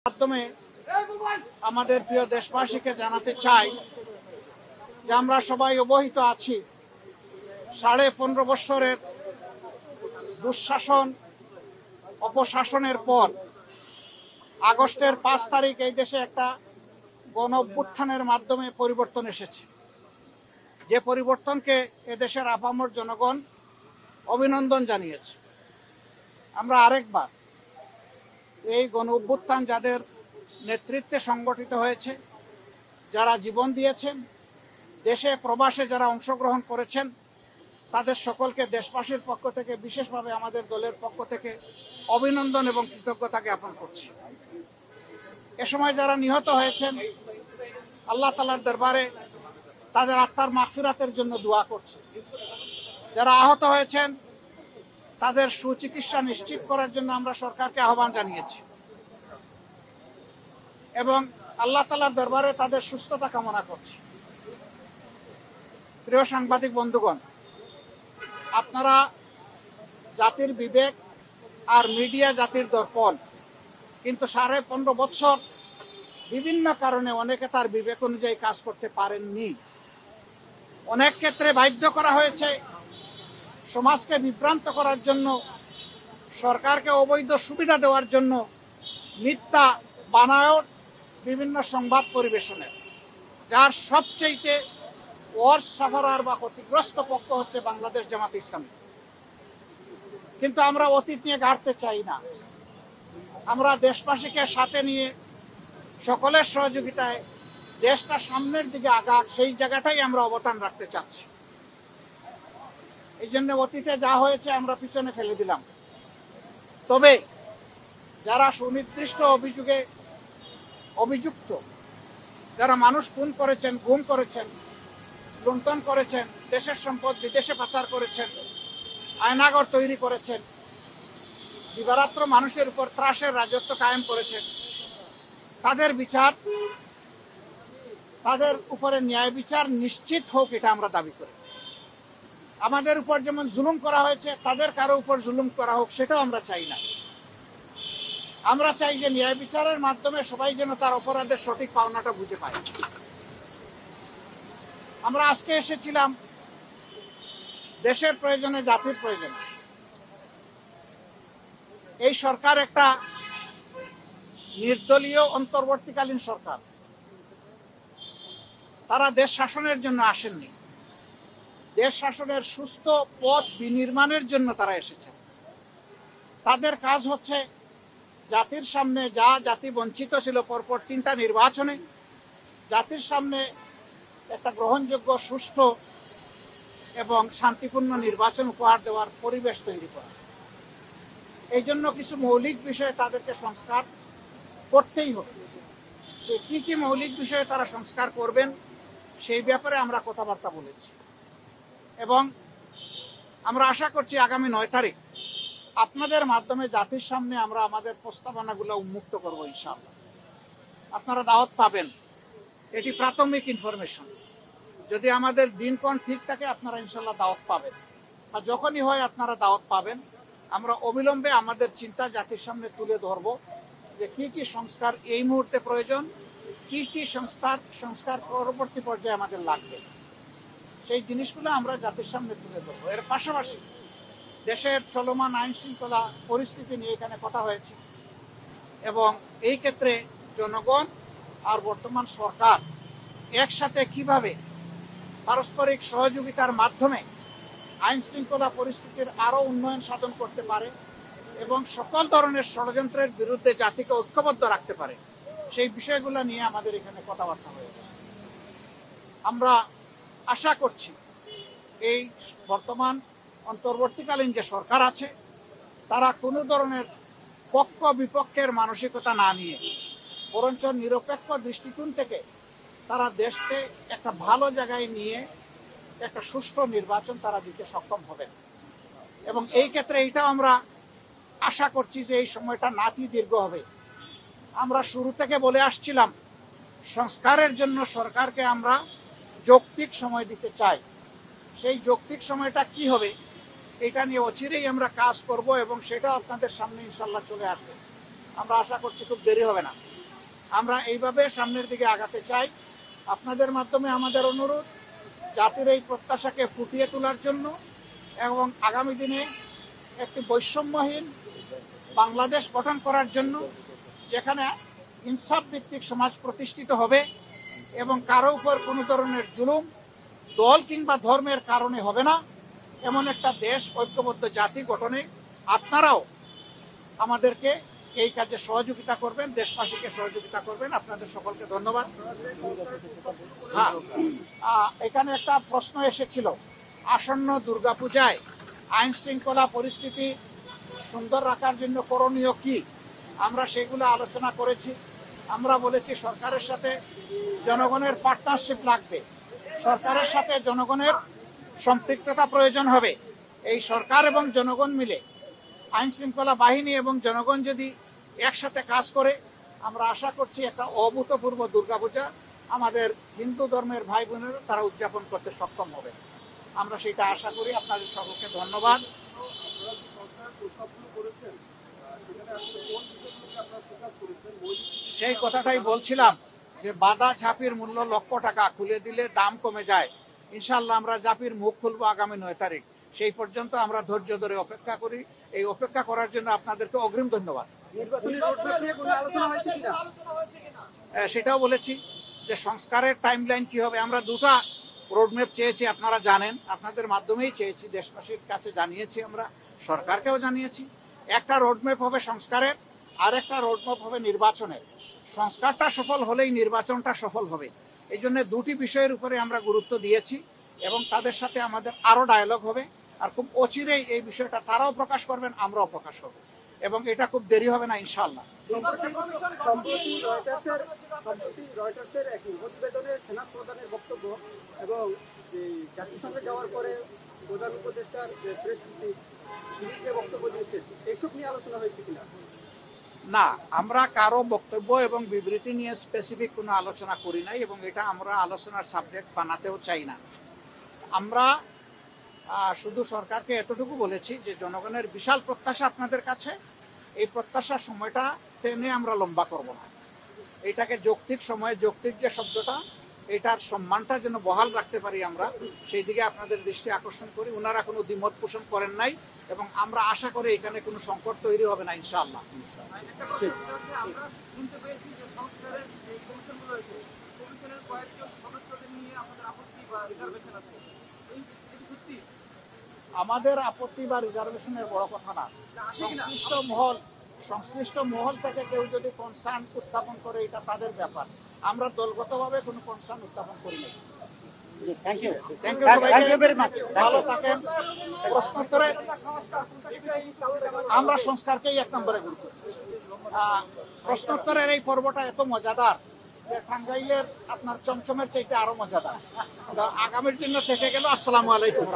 মাধ্যমে আমাদের প্রিয় দেশবাসীকে জানাতে চাই যে আমরা সবাই অবহিত আছি 15.5 বছরের দুঃশাসন অপশাসনের পর আগস্টের 5 তারিখ এই দেশে একটা গণ অভ্যুত্থানের মাধ্যমে পরিবর্তন এসেছে। যে পরিবর্তনকে এদেশের আপামর জনগণ অভিনন্দন জানিয়েছে। আমরা আরেকবার এই গণ অভ্যুত্থান যাদের নেতৃত্বে সংগঠিত হয়েছে, যারা জীবন দিয়েছেন, দেশে প্রবাসে যারা অংশগ্রহণ করেছেন, তাদের সকলকে দেশবাসীর পক্ষ থেকে বিশেষভাবে আমাদের দলের পক্ষ থেকে অভিনন্দন এবং কৃতজ্ঞতা জ্ঞাপন করছি। এ সময় যারা নিহত হয়েছেন, আল্লাহ তাআলার দরবারে তাদের আত্মার মাগফিরাতের জন্য দোয়া করছি। যারা আহত হয়েছেন তাদের সুচিকিৎসা নিশ্চিত করার জন্য আমরা সরকারকে আহ্বান জানিয়েছি এবং আল্লাহ তাআলার দরবারে তাদের সুস্থতা কামনা করছি। প্রিয় সাংবাদিক বন্ধুগণ, আপনারা জাতির বিবেক আর মিডিয়া জাতির দর্পণ, কিন্তু 15.5 বছর বিভিন্ন কারণে অনেকে তার বিবেক অনুযায়ী কাজ করতে পারেননি। অনেক ক্ষেত্রে বাধ্য করা হয়েছে সমাজকে বিভ্রান্ত করার জন্য, সরকারকে অবৈধ সুবিধা দেওয়ার জন্য মিথ্যা বানায়ট বিভিন্ন সংবাদ পরিবেশনের, যার সবচেয়ে ওয়ার্স্ট সাফারার বা ক্ষতিগ্রস্ত পক্ষ হচ্ছে বাংলাদেশ জামাত ইসলামী। কিন্তু আমরা অতীত নিয়ে ঘাটতে চাই না। আমরা দেশবাসীকে সাথে নিয়ে সকলের সহযোগিতায় দেশটা সামনের দিকে আগাক, সেই জায়গাটাই আমরা অবদান রাখতে চাচ্ছি। এই জন্য অতীতে যা হয়েছে আমরা পিছনে ফেলে দিলাম। তবে যারা সুনির্দিষ্ট অভিযোগে অভিযুক্ত, যারা মানুষ খুন করেছেন, গুম করেছেন, লুণ্ঠন করেছেন, দেশের সম্পদ বিদেশে পাচার করেছেন, আয়নাঘর তৈরি করেছেন, দিবারাত্র মানুষের উপর ত্রাসের রাজত্ব কায়েম করেছেন, তাদের বিচার, তাদের উপরে ন্যায় বিচার নিশ্চিত হোক, এটা আমরা দাবি করি। আমাদের উপর যেমন জুলুম করা হয়েছে, তাদের কারো উপর জুলুম করা হোক, সেটাও আমরা চাই না। আমরা চাই যে ন্যায় বিচারের মাধ্যমে সবাই যেন তার অপরাধের সঠিক পাওনাটা বুঝে পায়। আমরা আজকে এসেছিলাম দেশের প্রয়োজনে, জাতির প্রয়োজনে। এই সরকার একটা নির্দলীয় অন্তর্বর্তীকালীন সরকার। তারা দেশ শাসনের জন্য আসেননি, দেশ শাসনের সুস্থ পথ বিনির্মাণের জন্য তারা এসেছেন। তাদের কাজ হচ্ছে জাতির সামনে, যা জাতি বঞ্চিত ছিল পরপর 3টা নির্বাচনে, জাতির সামনে একটা গ্রহণযোগ্য, সুষ্ঠু এবং শান্তিপূর্ণ নির্বাচন উপহার দেওয়ার পরিবেশ তৈরি করা। এই জন্য কিছু মৌলিক বিষয়ে তাদেরকে সংস্কার করতেই হবে। সে কি কি মৌলিক বিষয়ে তারা সংস্কার করবেন, সেই ব্যাপারে আমরা কথাবার্তা বলেছি এবং আমরা আশা করছি আগামী 9 তারিখ আপনাদের মাধ্যমে জাতির সামনে আমরা আমাদের প্রস্তাবনাগুলো উন্মুক্ত করব ইনশাআল্লাহ। আপনারা দাওয়াত পাবেন, এটি প্রাথমিক ইনফরমেশন। যদি আমাদের দিনক্ষণ ঠিক থাকে আপনারা ইনশাআল্লাহ দাওয়াত পাবেন, আর যখনই হয় আপনারা দাওয়াত পাবেন। আমরা অবিলম্বে আমাদের চিন্তা জাতির সামনে তুলে ধরব যে কি কি সংস্কার এই মুহূর্তে প্রয়োজন, কি কি সংস্কার পরবর্তী পর্যায়ে আমাদের লাগবে, সেই জিনিসগুলো আমরা জাতির সামনে তুলে ধরবো। এর পাশাপাশি দেশের চলমান আইন শৃঙ্খলা পরিস্থিতি নিয়ে এখানে কথা হয়েছে এবং এই ক্ষেত্রে জনগণ আর বর্তমান সরকার একসাথে কিভাবে পারস্পরিক সহযোগিতার মাধ্যমে আইন শৃঙ্খলা পরিস্থিতির আরো উন্নয়ন সাধন করতে পারে এবং সকল ধরনের ষড়যন্ত্রের বিরুদ্ধে জাতিকে ঐক্যবদ্ধ রাখতে পারে, সেই বিষয়গুলো নিয়ে আমাদের এখানে কথাবার্তা হয়েছে। আমরা আশা করছি এই বর্তমান অন্তর্বর্তীকালীন যে সরকার আছে, তারা কোনো ধরনের পক্ষ বিপক্ষের মানসিকতা না নিয়ে বরঞ্চ নিরপেক্ষ দৃষ্টিকোণ থেকে তারা দেশকে একটা ভালো জায়গায় নিয়ে একটা সুষ্ঠু নির্বাচন তারা দিতে সক্ষম হবেন এবং এই ক্ষেত্রে এইটাও আমরা আশা করছি যে এই সময়টা নাতি দীর্ঘ হবে। আমরা শুরু থেকে বলে আসছিলাম সংস্কারের জন্য সরকারকে আমরা যৌক্তিক সময় দিতে চাই। সেই যৌক্তিক সময়টা কি হবে এটা নিয়ে অচিরেই আমরা কাজ করব এবং সেটা আপনাদের সামনে ইনশাআল্লাহ চলে আসবে। আমরা আশা করছি খুব দেরি হবে না। আমরা এইভাবে সামনের দিকে আগাতে চাই। আপনাদের মাধ্যমে আমাদের অনুরোধ জাতির এই প্রত্যাশাকে ফুটিয়ে তোলার জন্য এবং আগামী দিনে একটি বৈষম্যহীন বাংলাদেশ গঠন করার জন্য, যেখানে ইনসাফ ভিত্তিক সমাজ প্রতিষ্ঠিত হবে এবং কারো উপর কোনো ধরনের জুলুম দল কিংবা ধর্মের কারণে হবে না, এমন একটা দেশ, ঐক্যবদ্ধ জাতি গঠনে আপনারাও আমাদেরকে এই কাজে সহযোগিতা করবেন, দেশবাসীকে সহযোগিতা করবেন। আপনাদের সকলকে ধন্যবাদ। হ্যাঁ, এখানে একটা প্রশ্ন এসেছিল, আসন্ন দুর্গাপূজায় আইন শৃঙ্খলা পরিস্থিতি সুন্দর রাখার জন্য করণীয় কি। আমরা সেগুলো আলোচনা করেছি। আমরা বলেছি সরকারের সাথে জনগণের পার্টনারশিপ লাগবে, সরকারের সাথে জনগণের সম্পৃক্ততা প্রয়োজন হবে। এই সরকার এবং জনগণ মিলে, আইন শৃঙ্খলা বাহিনী এবং জনগণ যদি একসাথে কাজ করে, আমরা আশা করছি একটা অভূতপূর্ব দুর্গাপূজা আমাদের হিন্দু ধর্মের ভাই বোনেরা তারা উদযাপন করতে সক্ষম হবে। আমরা সেটা আশা করি। আপনাদের সকলকে ধন্যবাদ। সেই কথাটাই বলছিলাম যে বাদা ঝাঁপির মূল্য লক্ষ টাকা, খুলে দিলে দাম কমে যায়। ইনশাল্লাহ আমরা ঝাঁপির মুখ খুলবো আগামী 9 তারিখ। সেই পর্যন্ত আমরা ধৈর্য ধরে অপেক্ষা করি। এই অপেক্ষা করার জন্য আপনাদেরকে অগ্রিম ধন্যবাদ। সেটাও বলেছি যে সংস্কারের টাইমলাইন কি হবে। আমরা দুটা রোডম্যাপ চেয়েছি, আপনারা জানেন, আপনাদের মাধ্যমেই চেয়েছি, দেশবাসীর কাছে জানিয়েছি, আমরা সরকারকেও জানিয়েছি। একটা রোডম্যাপ হবে সংস্কারের, আর একটা রোডম্যাপ হবে নির্বাচনের। সংস্কারটা সফল হলেই নির্বাচনটা সফল হবে। এই জন্য দুটি বিষয়ের উপরে আমরা গুরুত্ব দিয়েছি এবং তাদের সাথে আমাদের আরো ডায়ালগ হবে। আর খুব অচিরেই এই বিষয়টা তারাও প্রকাশ করবেন, আমরাও প্রকাশ করব, এবং এটা খুব দেরি হবে না ইনশাআল্লাহ। রয়টার্সের এক প্রতিবেদনে সেনা প্রধানের বক্তব্য এবং জাতিসংঘে যাওয়ার পরে প্রধান উপদেষ্টার প্রেস বক্তব্য দিয়েছেন, এইসব নিয়ে আলোচনা হয়েছে কিনা? না, আমরা কারো বক্তব্য এবং বিবৃতি নিয়ে স্পেসিফিক কোনো আলোচনা করি নাই এবং এটা আমরা আলোচনার সাবজেক্ট বানাতেও চাই না। আমরা শুধু সরকারকে এতটুকু বলেছি যে জনগণের বিশাল প্রত্যাশা আপনাদের কাছে, এই প্রত্যাশার সময়টা টেনে আমরা লম্বা করব না। এটাকে যৌক্তিক সময়ে, যৌক্তিক যে শব্দটা, এটার সম্মানটা যেন বহাল রাখতে পারি আমরা, সেই দিকে আপনাদের দৃষ্টি আকর্ষণ করি। ওনারা কোনো দ্বিমত পোষণ করেন নাই এবং আমরা আশা করি এখানে কোনো সংকট তৈরি হবে না ইনশাআল্লাহ। আমাদের আপত্তি বা রিজার্ভেশনের বড় কথা না। সংশ্লিষ্ট মহল থেকে কেউ যদি কনসার্ন উত্থাপন করে, এটা তাদের ব্যাপার। আমরা দলগতভাবে কোনো কনসার্ন উত্থাপন করি নাই। ভালো থাকেন। প্রশ্নোত্তরে আমরা সংস্কারকেই 1 নম্বরে গুরুত্ব দিই। প্রশ্নোত্তরের এই পর্বটা এত মজাদার যে টাঙ্গাইলের আপনার চমচমের চাইতে আরো মজাদার। আগামীর জন্য থেকে গেল। আসসালামু আলাইকুম।